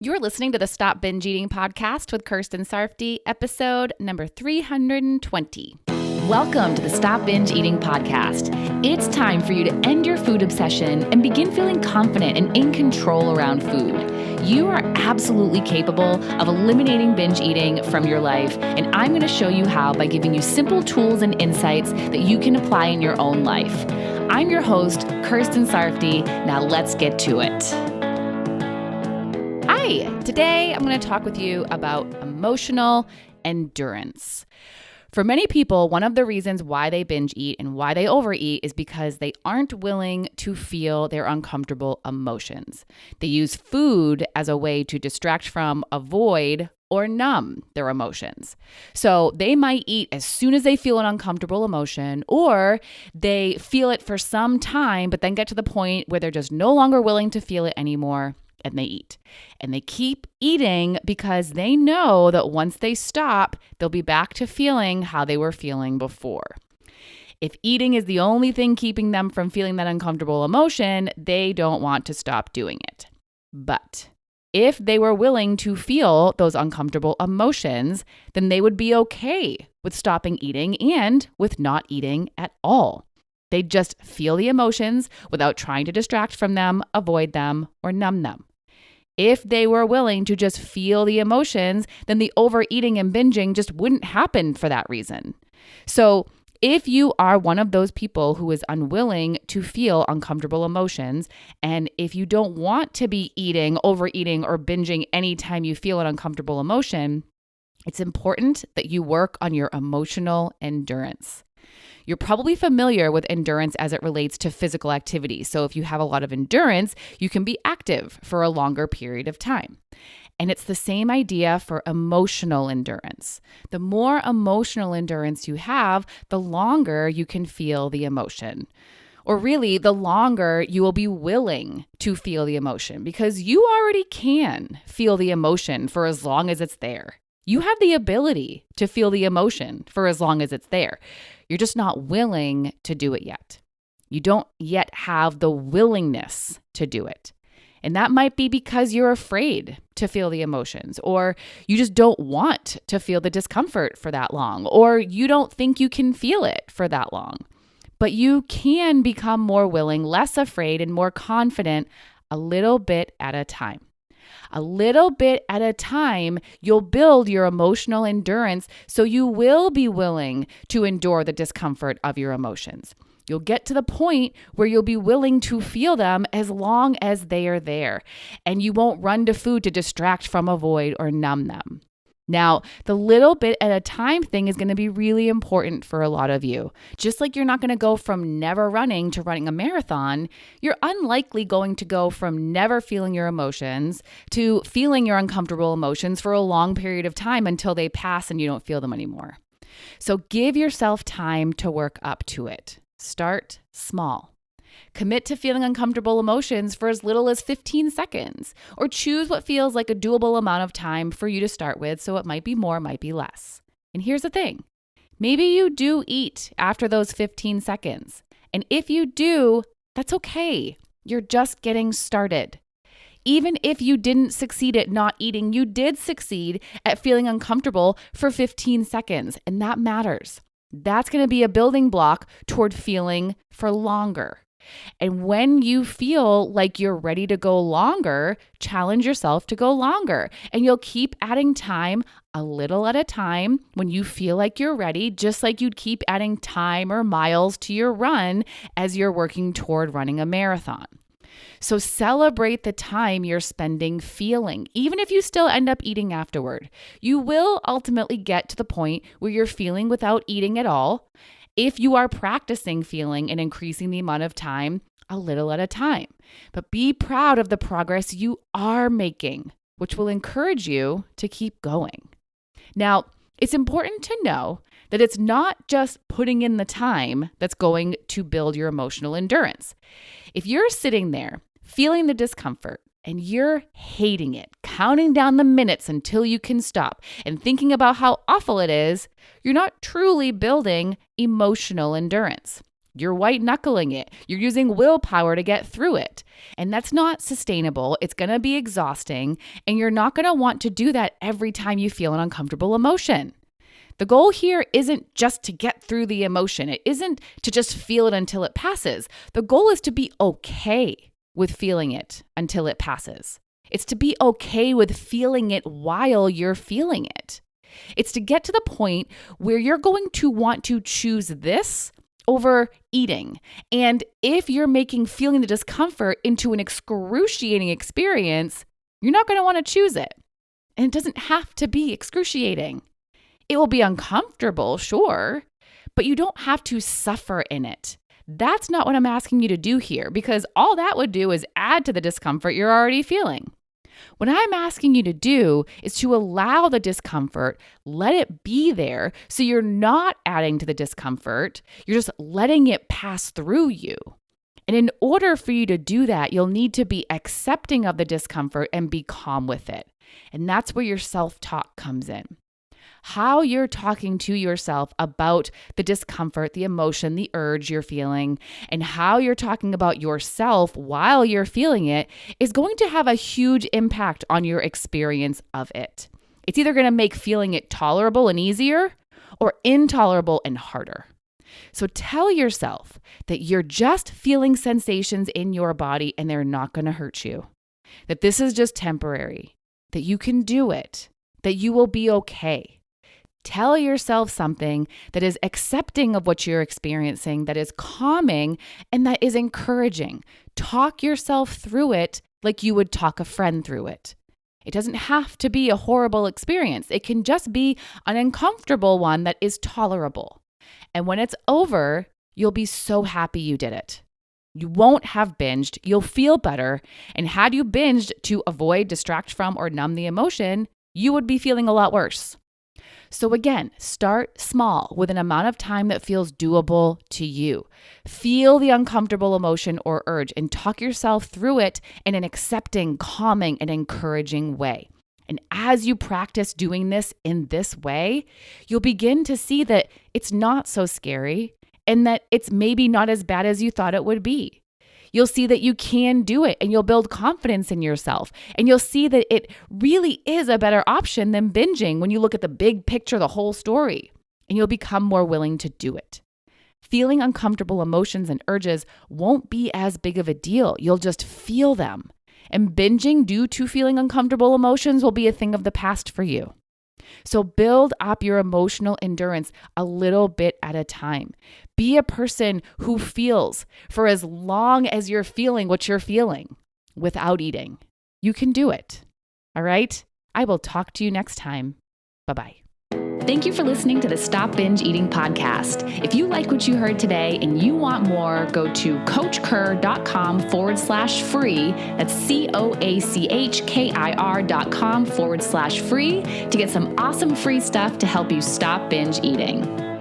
You're listening to the Stop Binge Eating podcast with Kirsten Sarfty, episode number 320. Welcome to the Stop Binge Eating podcast. It's time for you to end your food obsession and begin feeling confident and in control around food. You are absolutely capable of eliminating binge eating from your life, and I'm going to show you how by giving you simple tools and insights that you can apply in your own life. I'm your host, Kirsten Sarfty. Now let's get to it. Hi, today I'm going to talk with you about emotional endurance. For many people, one of the reasons why they binge eat and why they overeat is because they aren't willing to feel their uncomfortable emotions. They use food as a way to distract from, avoid, or numb their emotions. So they might eat as soon as they feel an uncomfortable emotion, or they feel it for some time, but then get to the point where they're just no longer willing to feel it anymore. And they eat. And they keep eating because they know that once they stop, they'll be back to feeling how they were feeling before. If eating is the only thing keeping them from feeling that uncomfortable emotion, they don't want to stop doing it. But if they were willing to feel those uncomfortable emotions, then they would be okay with stopping eating and with not eating at all. They'd just feel the emotions without trying to distract from them, avoid them, or numb them. If they were willing to just feel the emotions, then the overeating and binging just wouldn't happen for that reason. So if you are one of those people who is unwilling to feel uncomfortable emotions, and if you don't want to be eating, overeating, or binging anytime you feel an uncomfortable emotion, it's important that you work on your emotional endurance. You're probably familiar with endurance as it relates to physical activity. So if you have a lot of endurance, you can be active for a longer period of time. And it's the same idea for emotional endurance. The more emotional endurance you have, the longer you can feel the emotion. Or really, the longer you will be willing to feel the emotion, because you already can feel the emotion for as long as it's there. You have the ability to feel the emotion for as long as it's there. You're just not willing to do it yet. You don't yet have the willingness to do it. And that might be because you're afraid to feel the emotions, or you just don't want to feel the discomfort for that long, or you don't think you can feel it for that long. But you can become more willing, less afraid, and more confident a little bit at a time. A little bit at a time, you'll build your emotional endurance so you will be willing to endure the discomfort of your emotions. You'll get to the point where you'll be willing to feel them as long as they are there, and you won't run to food to distract from, avoid, or numb them. Now, the little bit at a time thing is going to be really important for a lot of you. Just like you're not going to go from never running to running a marathon, you're unlikely going to go from never feeling your emotions to feeling your uncomfortable emotions for a long period of time until they pass and you don't feel them anymore. So give yourself time to work up to it. Start small. Commit to feeling uncomfortable emotions for as little as 15 seconds, or choose what feels like a doable amount of time for you to start with, so it might be more, might be less. And here's the thing. Maybe you do eat after those 15 seconds. And if you do, that's okay. You're just getting started. Even if you didn't succeed at not eating, you did succeed at feeling uncomfortable for 15 seconds, and that matters. That's going to be a building block toward feeling for longer. And when you feel like you're ready to go longer, challenge yourself to go longer. And you'll keep adding time a little at a time when you feel like you're ready, just like you'd keep adding time or miles to your run as you're working toward running a marathon. So celebrate the time you're spending feeling, even if you still end up eating afterward. You will ultimately get to the point where you're feeling without eating at all, if you are practicing feeling and increasing the amount of time a little at a time. But be proud of the progress you are making, which will encourage you to keep going. Now, it's important to know that it's not just putting in the time that's going to build your emotional endurance. If you're sitting there feeling the discomfort and you're hating it, counting down the minutes until you can stop, and thinking about how awful it is, you're not truly building emotional endurance. You're white knuckling it. You're using willpower to get through it. And that's not sustainable. It's going to be exhausting. And you're not going to want to do that every time you feel an uncomfortable emotion. The goal here isn't just to get through the emotion. It isn't to just feel it until it passes. The goal is to be okay with feeling it until it passes. It's to be okay with feeling it while you're feeling it. It's to get to the point where you're going to want to choose this over eating. And if you're making feeling the discomfort into an excruciating experience, you're not going to want to choose it. And it doesn't have to be excruciating. It will be uncomfortable, sure, but you don't have to suffer in it. That's not what I'm asking you to do here, because all that would do is add to the discomfort you're already feeling. What I'm asking you to do is to allow the discomfort, let it be there, so you're not adding to the discomfort, you're just letting it pass through you. And in order for you to do that, you'll need to be accepting of the discomfort and be calm with it. And that's where your self-talk comes in. How you're talking to yourself about the discomfort, the emotion, the urge you're feeling, and how you're talking about yourself while you're feeling it is going to have a huge impact on your experience of it. It's either going to make feeling it tolerable and easier or intolerable and harder. So tell yourself that you're just feeling sensations in your body and they're not going to hurt you, that this is just temporary, that you can do it, that you will be okay. Tell yourself something that is accepting of what you're experiencing, that is calming, and that is encouraging. Talk yourself through it like you would talk a friend through it. It doesn't have to be a horrible experience. It can just be an uncomfortable one that is tolerable. And when it's over, you'll be so happy you did it. You won't have binged. You'll feel better. And had you binged to avoid, distract from, or numb the emotion, you would be feeling a lot worse. So again, start small with an amount of time that feels doable to you. Feel the uncomfortable emotion or urge and talk yourself through it in an accepting, calming, and encouraging way. And as you practice doing this in this way, you'll begin to see that it's not so scary and that it's maybe not as bad as you thought it would be. You'll see that you can do it and you'll build confidence in yourself. And you'll see that it really is a better option than binging when you look at the big picture, the whole story. And you'll become more willing to do it. Feeling uncomfortable emotions and urges won't be as big of a deal. You'll just feel them. And binging due to feeling uncomfortable emotions will be a thing of the past for you. So build up your emotional endurance a little bit at a time. Be a person who feels for as long as you're feeling what you're feeling without eating. You can do it. All right? I will talk to you next time. Bye-bye. Thank you for listening to the Stop Binge Eating podcast. If you like what you heard today and you want more, go to coachkir.com/free. That's COACHKIR.com/free to get some awesome free stuff to help you stop binge eating.